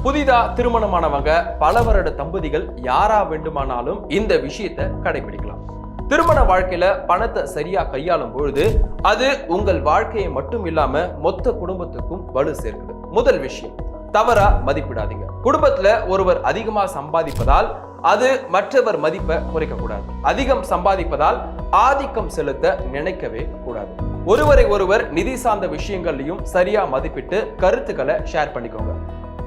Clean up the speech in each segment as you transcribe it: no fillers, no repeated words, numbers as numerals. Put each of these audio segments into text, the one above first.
புதிதா திருமணமானவங்க பல வருட தம்பதிகள் யாரா வேண்டுமானாலும் இந்த விஷயத்தை கடைபிடிக்கலாம். திருமண வாழ்க்கையில பணத்தை சரியா கையாளும் பொழுது அது உங்கள் வாழ்க்கையை மட்டும் இல்லாம மொத்த குடும்பத்துக்கும் வலு சேர்க்குது. முதல் விஷயம், தவறா மதிப்பிடாதீங்க. குடும்பத்துல ஒருவர் அதிகமா சம்பாதிப்பதால் அது மற்றவர் மதிப்பை குறைக்க கூடாது. அதிகம் சம்பாதிப்பதால் ஆதிக்கம் செலுத்த நினைக்கவே கூடாது. ஒருவரை ஒருவர் நிதி சார்ந்த விஷயங்கள்லையும் சரியா மதிப்பிட்டு கருத்துக்களை ஷேர் பண்ணிக்கோங்க.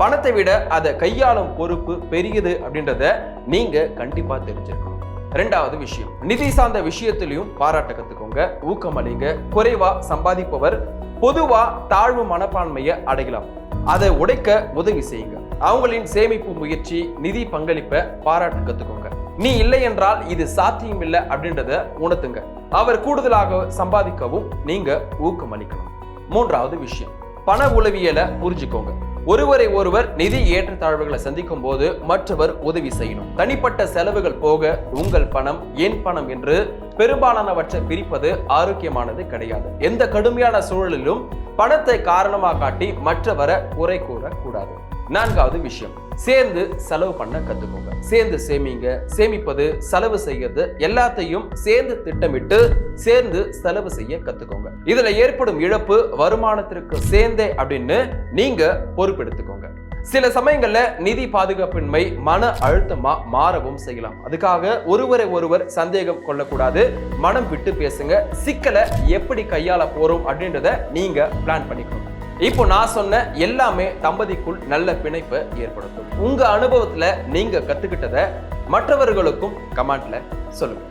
பணத்தை விட அதை கையாளும் பொறுப்பு பெரியது அப்படின்றத நீங்க கண்டிப்பா தெரிஞ்சிருக்கணும். ரெண்டாவது விஷயம், நிதி சார்ந்த விஷயத்திலையும் பாராட்ட கத்துக்கோங்க, ஊக்கமளிங்க. குறைவா சம்பாதிப்பவர் பொதுவா தாழ்வு மனப்பான்மையை அடையலாம். அதை உடைக்க உதவி செய்யுங்க. அவங்களின் சேமிப்பு முயற்சி, நிதி பங்களிப்பை பாராட்ட கத்துக்கோங்க. நீ இல்லை என்றால் இது சாத்தியம் இல்லை அப்படின்றத உணர்த்துங்க. அவர் கூடுதலாக சம்பாதிக்கவும் நீங்க ஊக்கமளிக்கணும். மூன்றாவது விஷயம், பண உளவியலை புரிஞ்சுக்கோங்க. ஒருவரை ஒருவர் நிதி ஏற்றத்தாழ்வுகளை சந்திக்கும் போது மற்றவர் உதவி செய்யணும். தனிப்பட்ட செலவுகள் போக உங்கள் பணம் என் பணம் என்று பெரும்பாலானவற்றை பிரிப்பது ஆரோக்கியமானது கிடையாது. எந்த கடுமையான சூழலிலும் பணத்தை காரணமாக காட்டி மற்றவரை குறை கூறக்கூடாது. நான்காவது விஷயம், சேர்ந்து செலவு பண்ண கத்துக்கோங்க. சேர்ந்து சேமிங்க. சேமிப்பது, செலவு செய்யறது எல்லாத்தையும் சேர்ந்து திட்டமிட்டு சேர்ந்து செலவு செய்ய கத்துக்கோங்க. இதுல ஏற்படும் இழப்பு வருமானத்திற்கு சேர்ந்தே அப்படின்னு நீங்க பொறுப்பெடுத்துக்கோங்க. சில சமயங்கள்ல நிதி பாதுகாப்பின்மை மன அழுத்தமா மாறவும் செய்யலாம். அதுக்காக ஒருவரை ஒருவர் சந்தேகம் கொள்ளக்கூடாது. மனம் விட்டு பேசுங்க. சிக்கலை எப்படி கையாள போறோம் அப்படின்றத நீங்க பிளான் பண்ணிக்கணும். இப்போ நான் சொன்ன எல்லாமே தம்பதிக்குள் நல்ல பிணைப்பை ஏற்படுத்தும். உங்க அனுபவத்துல நீங்க கத்துக்கிட்டதை மற்றவர்களுக்கும் கமெண்ட்ல சொல்லுங்க.